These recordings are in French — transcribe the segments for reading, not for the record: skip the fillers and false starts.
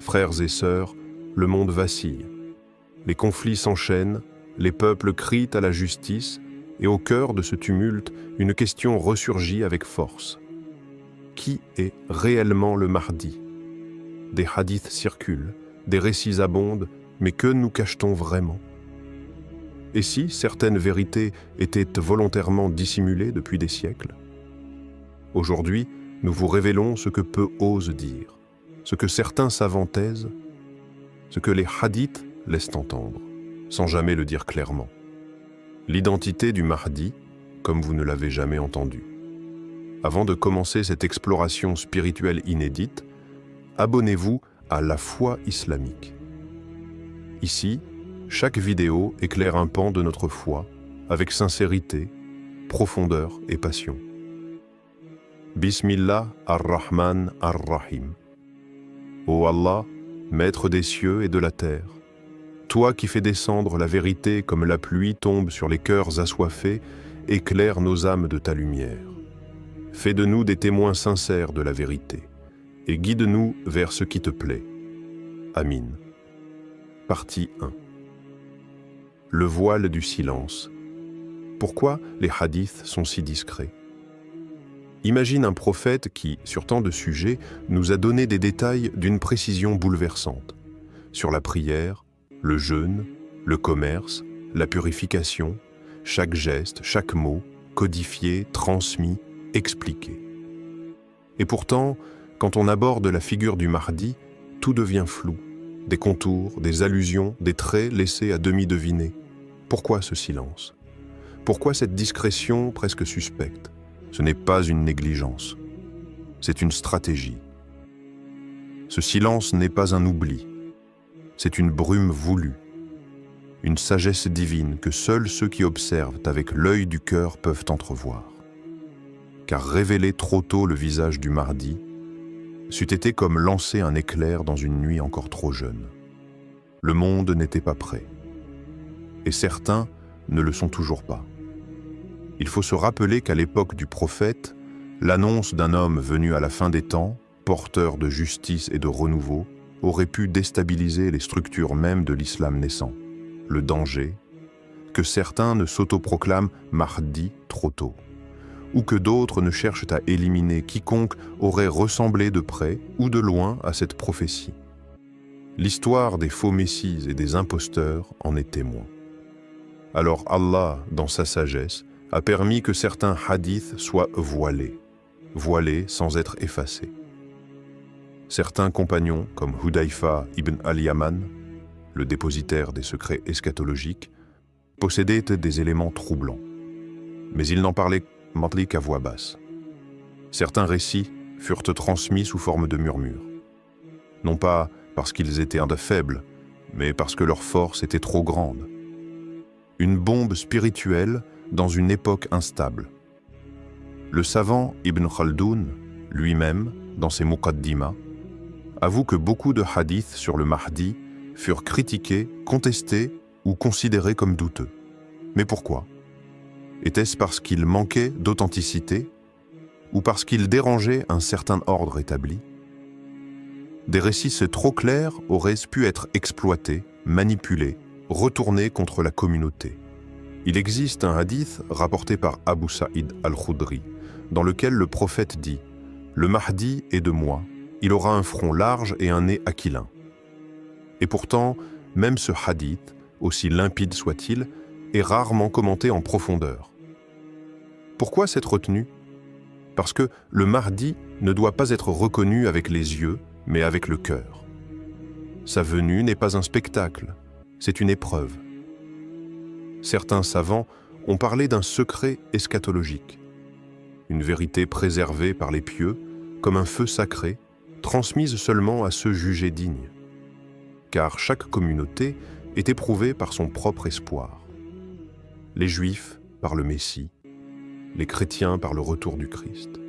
Frères et sœurs, le monde vacille. Les conflits s'enchaînent, les peuples crient à la justice, et au cœur de ce tumulte, une question ressurgit avec force. Qui est réellement le Mahdi? Des hadiths circulent, des récits abondent, mais que nous cache-t-on vraiment? Et si certaines vérités étaient volontairement dissimulées depuis des siècles? Aujourd'hui, nous vous révélons ce que peu osent dire, ce que certains savants taisent, ce que les hadiths laissent entendre, sans jamais le dire clairement. L'identité du Mahdi, comme vous ne l'avez jamais entendu. Avant de commencer cette exploration spirituelle inédite, abonnez-vous à La Foi islamique. Ici, chaque vidéo éclaire un pan de notre foi, avec sincérité, profondeur et passion. Bismillah ar-Rahman ar-Rahim. Ô Allah, maître des cieux et de la terre, toi qui fais descendre la vérité comme la pluie tombe sur les cœurs assoiffés, éclaire nos âmes de ta lumière. Fais de nous des témoins sincères de la vérité, et guide-nous vers ce qui te plaît. Amin. Partie 1. Le voile du silence. Pourquoi les hadiths sont si discrets? Imagine un prophète qui, sur tant de sujets, nous a donné des détails d'une précision bouleversante. Sur la prière, le jeûne, le commerce, la purification, chaque geste, chaque mot, codifié, transmis, expliqué. Et pourtant, quand on aborde la figure du Mahdi, tout devient flou. Des contours, des allusions, des traits laissés à demi devinés. Pourquoi ce silence? Pourquoi cette discrétion presque suspecte? Ce n'est pas une négligence, c'est une stratégie. Ce silence n'est pas un oubli, c'est une brume voulue, une sagesse divine que seuls ceux qui observent avec l'œil du cœur peuvent entrevoir. Car révéler trop tôt le visage du Mahdi c'eût été comme lancer un éclair dans une nuit encore trop jeune. Le monde n'était pas prêt, et certains ne le sont toujours pas. Il faut se rappeler qu'à l'époque du prophète, l'annonce d'un homme venu à la fin des temps, porteur de justice et de renouveau, aurait pu déstabiliser les structures mêmes de l'islam naissant. Le danger, que certains ne s'autoproclament Mahdi trop tôt, ou que d'autres ne cherchent à éliminer quiconque aurait ressemblé de près ou de loin à cette prophétie. L'histoire des faux messies et des imposteurs en est témoin. Alors Allah, dans sa sagesse, a permis que certains hadiths soient voilés sans être effacés. Certains compagnons, comme Hudayfa ibn al-Yaman, le dépositaire des secrets eschatologiques, possédaient des éléments troublants. Mais ils n'en parlaient qu'à voix basse. Certains récits furent transmis sous forme de murmures. Non pas parce qu'ils étaient faibles, mais parce que leur force était trop grande. Une bombe spirituelle dans une époque instable. Le savant Ibn Khaldoun, lui-même, dans ses Muqaddimah, avoue que beaucoup de hadiths sur le Mahdi furent critiqués, contestés ou considérés comme douteux. Mais pourquoi? Était-ce parce qu'ils manquaient d'authenticité ou parce qu'ils dérangeaient un certain ordre établi? Des récits trop clairs auraient pu être exploités, manipulés, retournés contre la communauté. Il existe un hadith rapporté par Abu Saïd al-Khudri, dans lequel le prophète dit « Le Mahdi est de moi, il aura un front large et un nez aquilin. » Et pourtant, même ce hadith, aussi limpide soit-il, est rarement commenté en profondeur. Pourquoi cette retenue? Parce que le Mahdi ne doit pas être reconnu avec les yeux, mais avec le cœur. Sa venue n'est pas un spectacle, c'est une épreuve. Certains savants ont parlé d'un secret eschatologique, une vérité préservée par les pieux comme un feu sacré, transmise seulement à ceux jugés dignes. Car chaque communauté est éprouvée par son propre espoir. Les Juifs par le Messie, les chrétiens par le retour du Christ.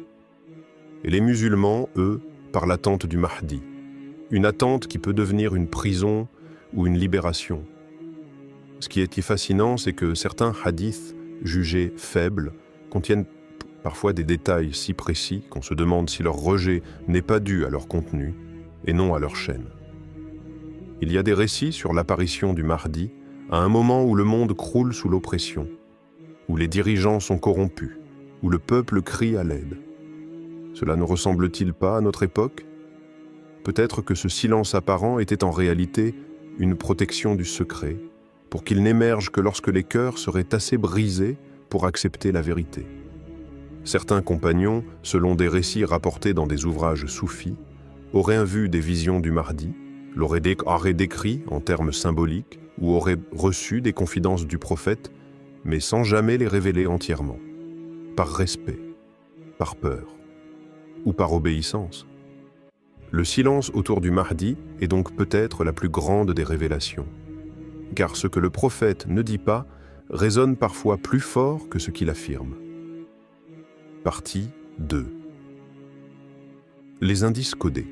Et les musulmans, eux, par l'attente du Mahdi, une attente qui peut devenir une prison ou une libération. Ce qui est fascinant, c'est que certains hadiths jugés faibles contiennent parfois des détails si précis qu'on se demande si leur rejet n'est pas dû à leur contenu et non à leur chaîne. Il y a des récits sur l'apparition du Mahdi à un moment où le monde croule sous l'oppression, où les dirigeants sont corrompus, où le peuple crie à l'aide. Cela ne ressemble-t-il pas à notre époque? Peut-être que ce silence apparent était en réalité une protection du secret, pour qu'il n'émerge que lorsque les cœurs seraient assez brisés pour accepter la vérité. Certains compagnons, selon des récits rapportés dans des ouvrages soufis, auraient vu des visions du Mahdi, l'auraient décrit en termes symboliques ou auraient reçu des confidences du prophète, mais sans jamais les révéler entièrement, par respect, par peur ou par obéissance. Le silence autour du Mahdi est donc peut-être la plus grande des révélations, car ce que le prophète ne dit pas résonne parfois plus fort que ce qu'il affirme. Partie 2. Les indices codés,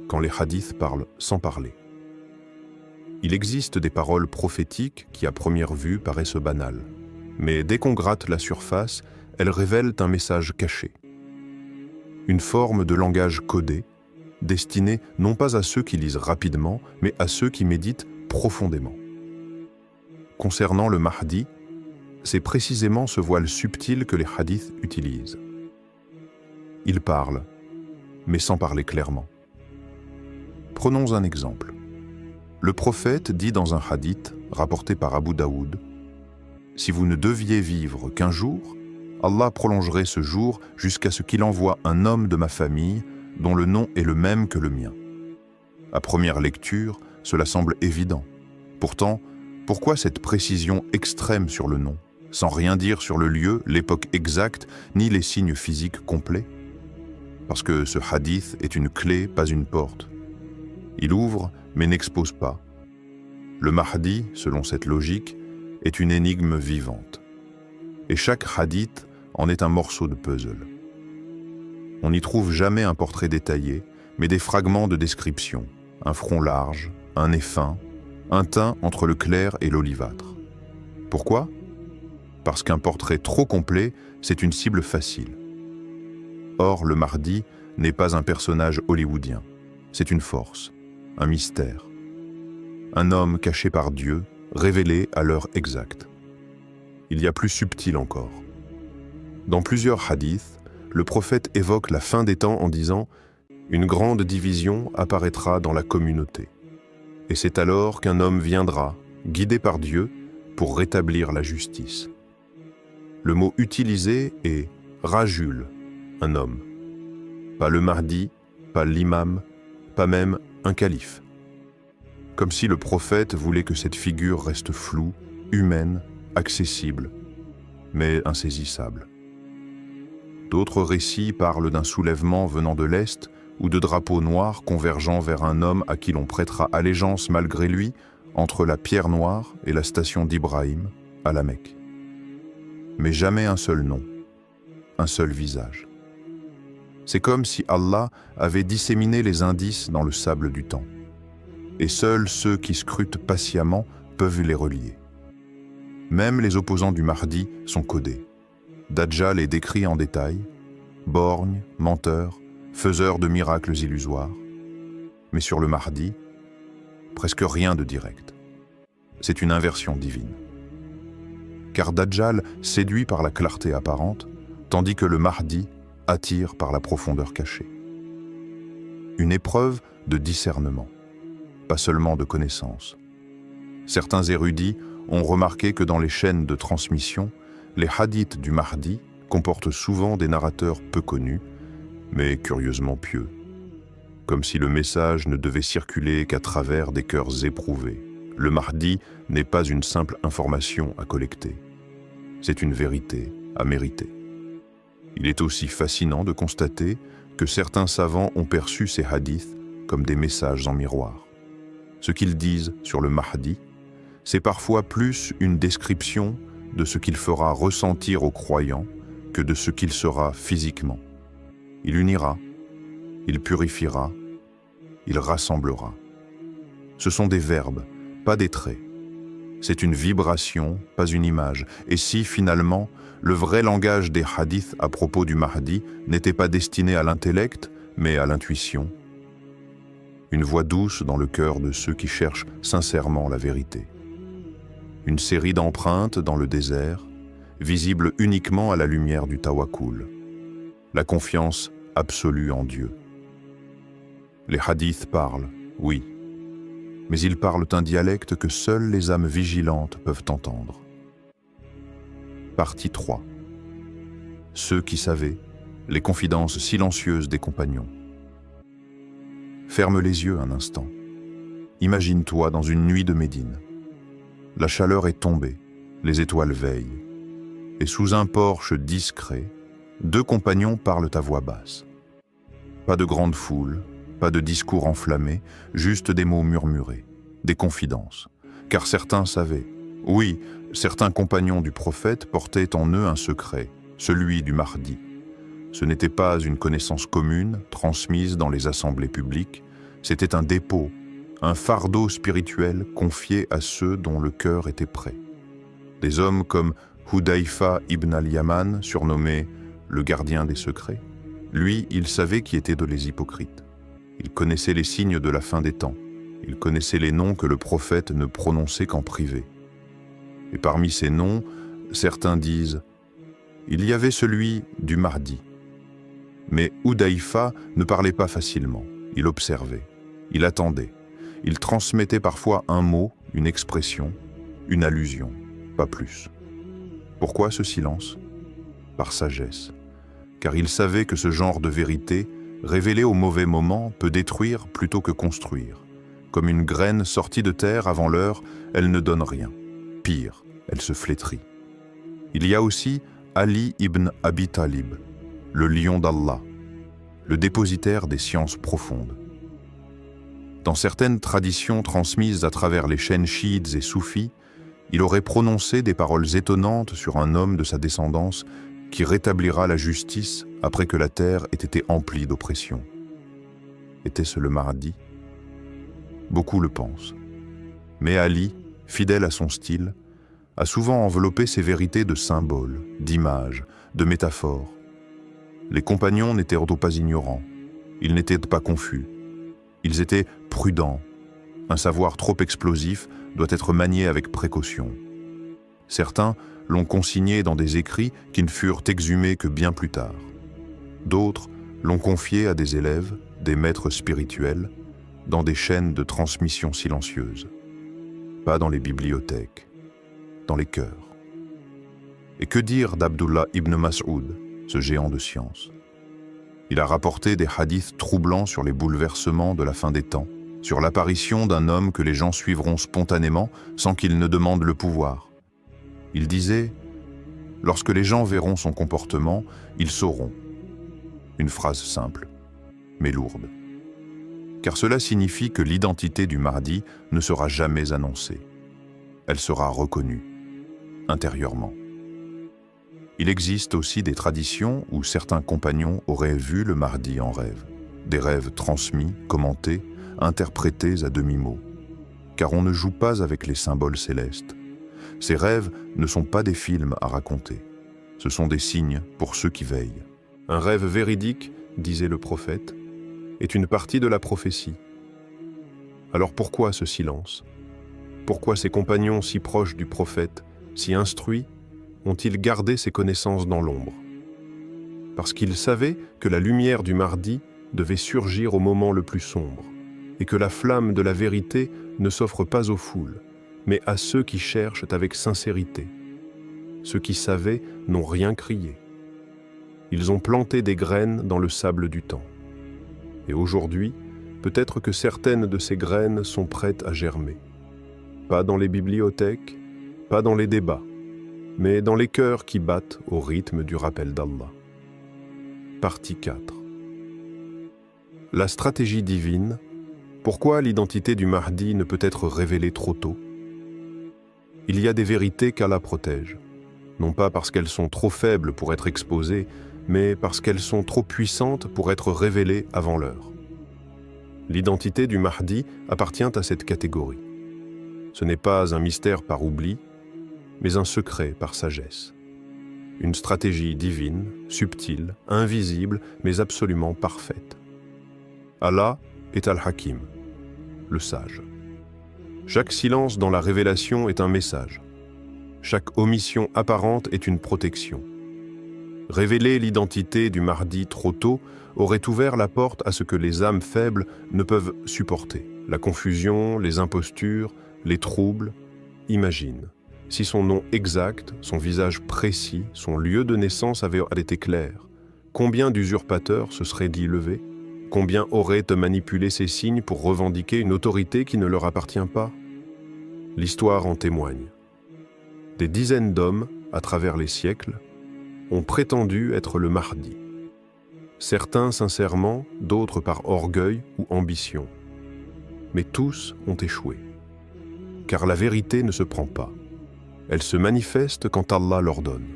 quand les hadiths parlent sans parler. Il existe des paroles prophétiques qui à première vue paraissent banales, mais dès qu'on gratte la surface, elles révèlent un message caché. Une forme de langage codé, destiné non pas à ceux qui lisent rapidement, mais à ceux qui méditent profondément. Concernant le Mahdi, c'est précisément ce voile subtil que les hadiths utilisent. Ils parlent, mais sans parler clairement. Prenons un exemple. Le prophète dit dans un hadith rapporté par Abu Daoud, « Si vous ne deviez vivre qu'un jour, Allah prolongerait ce jour jusqu'à ce qu'il envoie un homme de ma famille dont le nom est le même que le mien. » À première lecture, cela semble évident. Pourtant, pourquoi cette précision extrême sur le nom, sans rien dire sur le lieu, l'époque exacte, ni les signes physiques complets? Parce que ce hadith est une clé, pas une porte. Il ouvre, mais n'expose pas. Le Mahdi, selon cette logique, est une énigme vivante. Et chaque hadith en est un morceau de puzzle. On n'y trouve jamais un portrait détaillé, mais des fragments de description, un front large, un nez fin, un teint entre le clair et l'olivâtre. Pourquoi? Parce qu'un portrait trop complet, c'est une cible facile. Or, le Mahdi n'est pas un personnage hollywoodien. C'est une force, un mystère. Un homme caché par Dieu, révélé à l'heure exacte. Il y a plus subtil encore. Dans plusieurs hadiths, le prophète évoque la fin des temps en disant « Une grande division apparaîtra dans la communauté. Et c'est alors qu'un homme viendra, guidé par Dieu, pour rétablir la justice. » Le mot utilisé est « rajul », un homme. Pas le Mahdi, pas l'imam, pas même un calife. Comme si le prophète voulait que cette figure reste floue, humaine, accessible, mais insaisissable. D'autres récits parlent d'un soulèvement venant de l'Est ou de drapeaux noirs convergeant vers un homme à qui l'on prêtera allégeance malgré lui entre la pierre noire et la station d'Ibrahim à la Mecque. Mais jamais un seul nom, un seul visage. C'est comme si Allah avait disséminé les indices dans le sable du temps. Et seuls ceux qui scrutent patiemment peuvent les relier. Même les opposants du Mahdi sont codés. Dajjal est décrit en détail, borgne, menteur, faiseur de miracles illusoires. Mais sur le Mahdi, presque rien de direct. C'est une inversion divine. Car Dajjal séduit par la clarté apparente, tandis que le Mahdi attire par la profondeur cachée. Une épreuve de discernement, pas seulement de connaissance. Certains érudits ont remarqué que dans les chaînes de transmission, les hadiths du Mahdi comportent souvent des narrateurs peu connus, mais curieusement pieux, comme si le message ne devait circuler qu'à travers des cœurs éprouvés. Le Mahdi n'est pas une simple information à collecter, c'est une vérité à mériter. Il est aussi fascinant de constater que certains savants ont perçu ces hadiths comme des messages en miroir. Ce qu'ils disent sur le Mahdi, c'est parfois plus une description de ce qu'il fera ressentir aux croyants que de ce qu'il sera physiquement. Il unira, il purifiera, il rassemblera. Ce sont des verbes, pas des traits. C'est une vibration, pas une image. Et si, finalement, le vrai langage des hadiths à propos du Mahdi n'était pas destiné à l'intellect, mais à l'intuition? une voix douce dans le cœur de ceux qui cherchent sincèrement la vérité. Une série d'empreintes dans le désert, visibles uniquement à la lumière du tawakkul, la confiance absolue en Dieu. Les hadiths parlent, oui, mais ils parlent un dialecte que seules les âmes vigilantes peuvent entendre. Partie 3. Ceux qui savaient, les confidences silencieuses des compagnons. Ferme les yeux un instant. Imagine-toi dans une nuit de Médine. La chaleur est tombée, les étoiles veillent. Et sous un porche discret, 2 compagnons parlent à voix basse. Pas de grande foule, pas de discours enflammés, juste des mots murmurés, des confidences. Car certains savaient, oui, certains compagnons du prophète portaient en eux un secret, celui du Mahdi. Ce n'était pas une connaissance commune, transmise dans les assemblées publiques, c'était un dépôt, un fardeau spirituel confié à ceux dont le cœur était prêt. Des hommes comme Hudayfa ibn al-Yaman, surnommé le gardien des secrets. Lui, il savait qui étaient les hypocrites. Il connaissait les signes de la fin des temps. Il connaissait les noms que le prophète ne prononçait qu'en privé. Et parmi ces noms, certains disent « Il y avait celui du Mahdi ». Mais Hudayfa ne parlait pas facilement. Il observait, il attendait. Il transmettait parfois un mot, une expression, une allusion, pas plus. Pourquoi ce silence? Par sagesse. Car il savait que ce genre de vérité, révélée au mauvais moment, peut détruire plutôt que construire. Comme une graine sortie de terre avant l'heure, elle ne donne rien. Pire, elle se flétrit. Il y a aussi Ali ibn Abi Talib, le lion d'Allah, le dépositaire des sciences profondes. Dans certaines traditions transmises à travers les chaînes chiites et soufis, il aurait prononcé des paroles étonnantes sur un homme de sa descendance qui rétablira la justice après que la terre ait été emplie d'oppression. Était-ce le Mahdi? Beaucoup le pensent. Mais Ali, fidèle à son style, a souvent enveloppé ses vérités de symboles, d'images, de métaphores. Les compagnons n'étaient pas ignorants, ils n'étaient pas confus. Ils étaient prudents. Un savoir trop explosif doit être manié avec précaution. Certains l'ont consigné dans des écrits qui ne furent exhumés que bien plus tard. D'autres l'ont confié à des élèves, des maîtres spirituels, dans des chaînes de transmission silencieuses. Pas dans les bibliothèques, dans les cœurs. Et que dire d'Abdullah ibn Mas'ud, ce géant de science? Il a rapporté des hadiths troublants sur les bouleversements de la fin des temps, sur l'apparition d'un homme que les gens suivront spontanément sans qu'il ne demande le pouvoir. Il disait « Lorsque les gens verront son comportement, ils sauront. » Une phrase simple, mais lourde. Car cela signifie que l'identité du Mahdi ne sera jamais annoncée. Elle sera reconnue, intérieurement. Il existe aussi des traditions où certains compagnons auraient vu le Mahdi en rêve. Des rêves transmis, commentés, interprétés à demi-mot. Car on ne joue pas avec les symboles célestes. Ces rêves ne sont pas des films à raconter. Ce sont des signes pour ceux qui veillent. Un rêve véridique, disait le prophète, est une partie de la prophétie. Alors pourquoi ce silence? Pourquoi ces compagnons si proches du prophète, si instruits, ont-ils gardé ces connaissances dans l'ombre? Parce qu'ils savaient que la lumière du Mahdi devait surgir au moment le plus sombre, et que la flamme de la vérité ne s'offre pas aux foules, mais à ceux qui cherchent avec sincérité. Ceux qui savaient n'ont rien crié. Ils ont planté des graines dans le sable du temps. Et aujourd'hui, peut-être que certaines de ces graines sont prêtes à germer. Pas dans les bibliothèques, pas dans les débats, mais dans les cœurs qui battent au rythme du rappel d'Allah. Partie 4. La stratégie divine. Pourquoi l'identité du Mahdi ne peut être révélée trop tôt? Il y a des vérités qu'Allah protège, non pas parce qu'elles sont trop faibles pour être exposées, mais parce qu'elles sont trop puissantes pour être révélées avant l'heure. L'identité du Mahdi appartient à cette catégorie. Ce n'est pas un mystère par oubli, mais un secret par sagesse. Une stratégie divine, subtile, invisible, mais absolument parfaite. Allah est Al-Hakim, le sage. Chaque silence dans la révélation est un message. Chaque omission apparente est une protection. Révéler l'identité du Mahdi trop tôt aurait ouvert la porte à ce que les âmes faibles ne peuvent supporter. La confusion, les impostures, les troubles. Imagine, si son nom exact, son visage précis, son lieu de naissance avait été clair, combien d'usurpateurs se seraient dit levés? Combien auraient manipulé ces signes pour revendiquer une autorité qui ne leur appartient pas? L'histoire en témoigne. Des dizaines d'hommes, à travers les siècles, ont prétendu être le Mahdi. Certains sincèrement, d'autres par orgueil ou ambition. Mais tous ont échoué. Car la vérité ne se prend pas. Elle se manifeste quand Allah l'ordonne.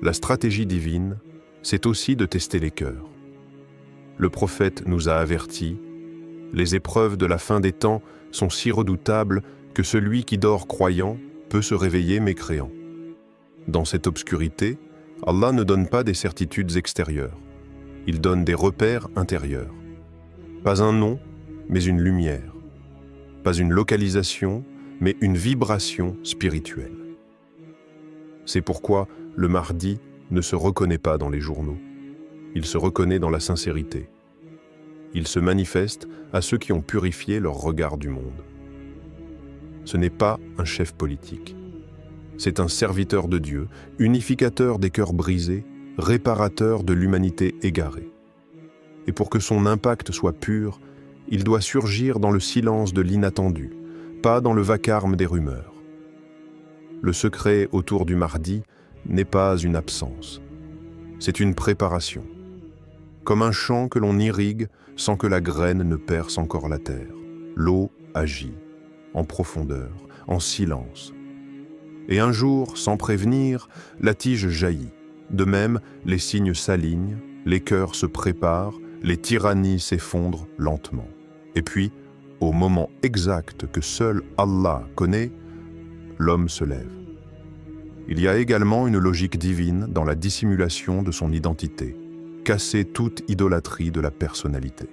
La stratégie divine, c'est aussi de tester les cœurs. Le prophète nous a avertis, les épreuves de la fin des temps sont si redoutables que celui qui dort croyant peut se réveiller mécréant. Dans cette obscurité, Allah ne donne pas des certitudes extérieures. Il donne des repères intérieurs. Pas un nom, mais une lumière. Pas une localisation, mais une vibration spirituelle. C'est pourquoi le Mahdi ne se reconnaît pas dans les journaux. Il se reconnaît dans la sincérité. Il se manifeste à ceux qui ont purifié leur regard du monde. Ce n'est pas un chef politique. C'est un serviteur de Dieu, unificateur des cœurs brisés, réparateur de l'humanité égarée. Et pour que son impact soit pur, il doit surgir dans le silence de l'inattendu, pas dans le vacarme des rumeurs. Le secret autour du Mahdi n'est pas une absence, c'est une préparation. Comme un champ que l'on irrigue sans que la graine ne perce encore la terre. L'eau agit, en profondeur, en silence. Et un jour, sans prévenir, la tige jaillit. De même, les signes s'alignent, les cœurs se préparent, les tyrannies s'effondrent lentement. Et puis, au moment exact que seul Allah connaît, l'homme se lève. Il y a également une logique divine dans la dissimulation de son identité, casser toute idolâtrie de la personnalité.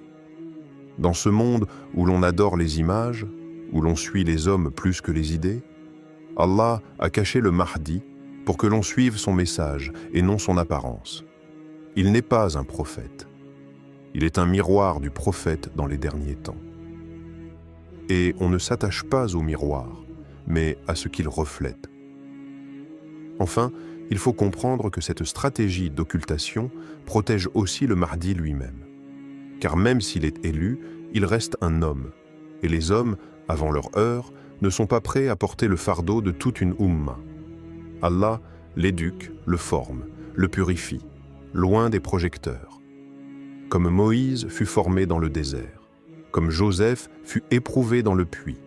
Dans ce monde où l'on adore les images, où l'on suit les hommes plus que les idées, Allah a caché le Mahdi pour que l'on suive son message et non son apparence. Il n'est pas un prophète. Il est un miroir du prophète dans les derniers temps. Et on ne s'attache pas au miroir, mais à ce qu'il reflète. Enfin, il faut comprendre que cette stratégie d'occultation protège aussi le Mahdi lui-même. Car même s'il est élu, il reste un homme. Et les hommes, avant leur heure, ne sont pas prêts à porter le fardeau de toute une Ummah. Allah l'éduque, le forme, le purifie, loin des projecteurs. Comme Moïse fut formé dans le désert, comme Joseph fut éprouvé dans le puits,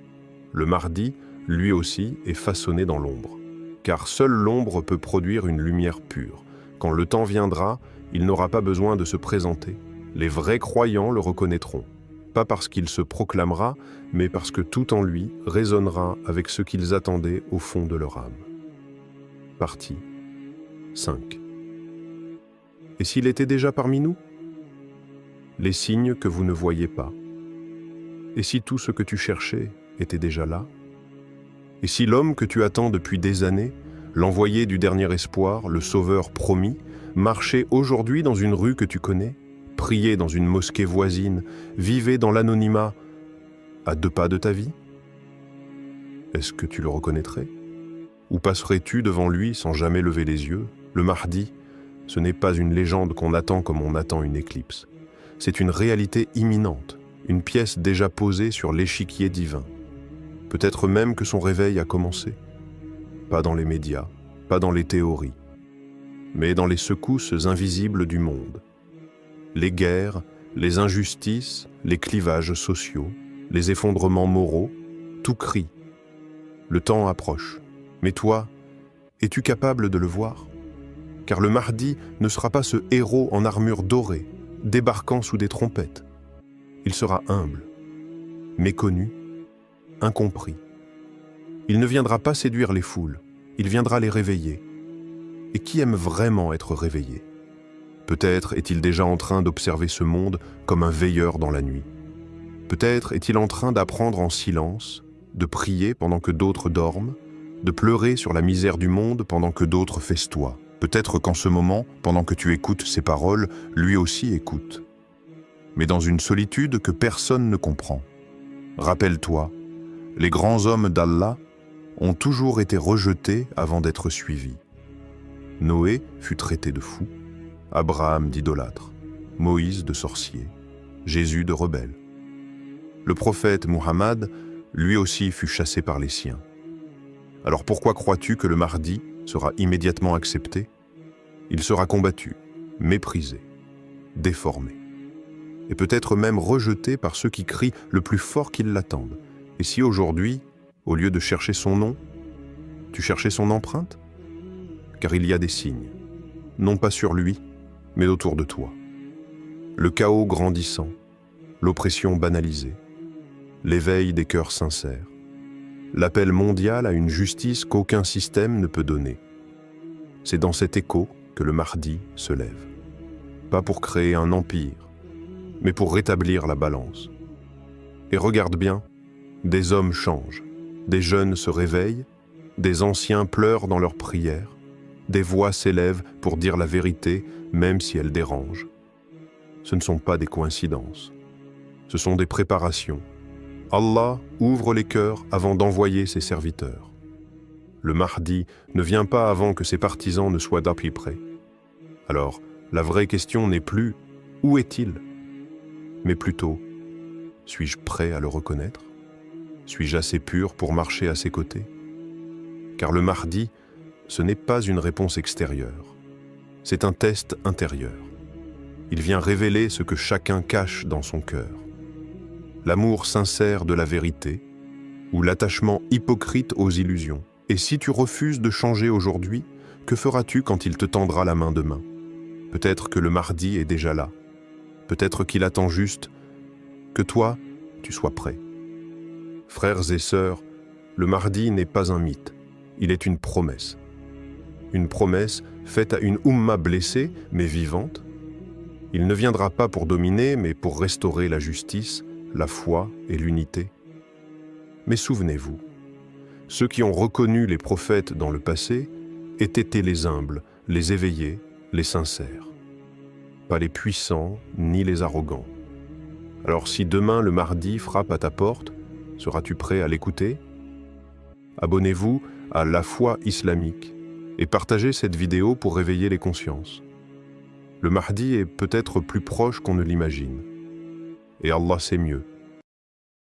le Mahdi, lui aussi, est façonné dans l'ombre. Car seule l'ombre peut produire une lumière pure. Quand le temps viendra, il n'aura pas besoin de se présenter. Les vrais croyants le reconnaîtront, pas parce qu'il se proclamera, mais parce que tout en lui résonnera avec ce qu'ils attendaient au fond de leur âme. Partie 5. Et s'il était déjà parmi nous? Les signes que vous ne voyez pas. Et si tout ce que tu cherchais était déjà là? Et si l'homme que tu attends depuis des années, l'envoyé du dernier espoir, le sauveur promis, marchait aujourd'hui dans une rue que tu connais, priait dans une mosquée voisine, vivait dans l'anonymat, à 2 pas de ta vie? Est-ce que tu le reconnaîtrais? Ou passerais-tu devant lui sans jamais lever les yeux? Le Mahdi, ce n'est pas une légende qu'on attend comme on attend une éclipse. C'est une réalité imminente, une pièce déjà posée sur l'échiquier divin. Peut-être même que son réveil a commencé. Pas dans les médias, pas dans les théories, mais dans les secousses invisibles du monde. Les guerres, les injustices, les clivages sociaux, les effondrements moraux, tout crie. Le temps approche. Mais toi, es-tu capable de le voir? Car le Mahdi ne sera pas ce héros en armure dorée, débarquant sous des trompettes. Il sera humble, méconnu, incompris. Il ne viendra pas séduire les foules, il viendra les réveiller. Et qui aime vraiment être réveillé? Peut-être est-il déjà en train d'observer ce monde comme un veilleur dans la nuit. Peut-être est-il en train d'apprendre en silence, de prier pendant que d'autres dorment, de pleurer sur la misère du monde pendant que d'autres festoient. Peut-être qu'en ce moment, pendant que tu écoutes ces paroles, lui aussi écoute. Mais dans une solitude que personne ne comprend. Rappelle-toi, les grands hommes d'Allah ont toujours été rejetés avant d'être suivis. Noé fut traité de fou, Abraham d'idolâtre, Moïse de sorcier, Jésus de rebelle. Le prophète Muhammad, lui aussi, fut chassé par les siens. Alors pourquoi crois-tu que le Mahdi sera immédiatement accepté? Il sera combattu, méprisé, déformé, et peut-être même rejeté par ceux qui crient le plus fort qu'ils l'attendent. Et si aujourd'hui, au lieu de chercher son nom, tu cherchais son empreinte? Car il y a des signes, non pas sur lui, mais autour de toi. Le chaos grandissant, l'oppression banalisée, l'éveil des cœurs sincères, l'appel mondial à une justice qu'aucun système ne peut donner. C'est dans cet écho que le Mahdi se lève. Pas pour créer un empire, mais pour rétablir la balance. Et regarde bien, des hommes changent, des jeunes se réveillent, des anciens pleurent dans leurs prières, des voix s'élèvent pour dire la vérité, même si elle dérange. Ce ne sont pas des coïncidences, ce sont des préparations. Allah ouvre les cœurs avant d'envoyer ses serviteurs. Le Mahdi ne vient pas avant que ses partisans ne soient d'appui près. Alors, la vraie question n'est plus « où est-il ?» mais plutôt « suis-je prêt à le reconnaître? Suis-je assez pur pour marcher à ses côtés ?» Car le Mahdi, ce n'est pas une réponse extérieure, c'est un test intérieur. Il vient révéler ce que chacun cache dans son cœur. L'amour sincère de la vérité ou l'attachement hypocrite aux illusions. Et si tu refuses de changer aujourd'hui, que feras-tu quand il te tendra la main demain? Peut-être que le Mahdi est déjà là. Peut-être qu'il attend juste que toi, tu sois prêt. Frères et sœurs, le Mahdi n'est pas un mythe, il est une promesse. Une promesse faite à une Oumma blessée, mais vivante. Il ne viendra pas pour dominer, mais pour restaurer la justice, la foi et l'unité. Mais souvenez-vous, ceux qui ont reconnu les prophètes dans le passé étaient les humbles, les éveillés, les sincères. Pas les puissants ni les arrogants. Alors si demain le Mahdi frappe à ta porte, seras-tu prêt à l'écouter? Abonnez-vous à La Foi Islamique et partagez cette vidéo pour réveiller les consciences. Le Mahdi est peut-être plus proche qu'on ne l'imagine. Et Allah sait mieux.